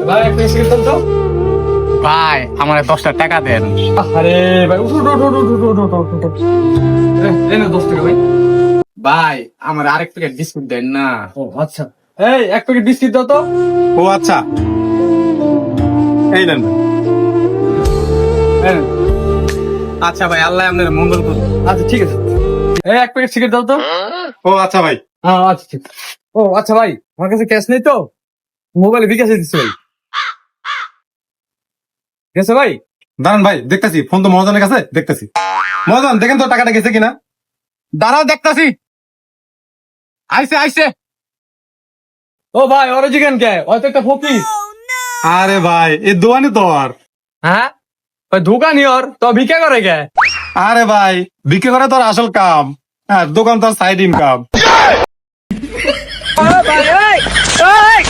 ভাই একটা সিগারেট দাও তো। ভাই আমার 10টা টাকা দেন। আরে ভাই উঠো উঠো উঠো উঠো উঠো উঠো উঠো উঠো। এই না 10 টাকা ভাই। ভাই আমার আরেক প্যাকেট বিস্কুট দেন না। ও আচ্ছা, এই এক প্যাকেট বিস্কিট দাও তো। ও আচ্ছা, এই নেন ভাই। এই নাও। আচ্ছা ভাই, আল্লাহ আপনার মঙ্গল করুন। আচ্ছা ঠিক আছে, এই এক প্যাকেট সিগারেট দাও তো। ও আচ্ছা ভাই। হ্যাঁ আচ্ছা ঠিক আছে। ও আচ্ছা ভাই, আমার কাছে ক্যাশ নেই তো, মোবাইলে বিকাশে দিচ্ছে ভাই। গেছে ভাই? দাঁড়ান ভাই, দেখতেছি, ফোন তো মহাজনের কাছে, দেখতেছি। মহাজন দেখেন তো টাকাটা গেছে কিনা। দাঁড়াও দেখতাছি। আইছে আইছে। ও ভাই ওরে জিগান কে, ওই তো একটা ফকির। আরে ভাই, এই দোয়ানি তো আর। হ্যাঁ ভাই দোকানি ওর তো ভিক্ষা করে কে? আরে ভাই, বিক্রি করে তোর আসল কাম। হ্যাঁ, দোকান তোর সাইড ইনকাম। ভাই এই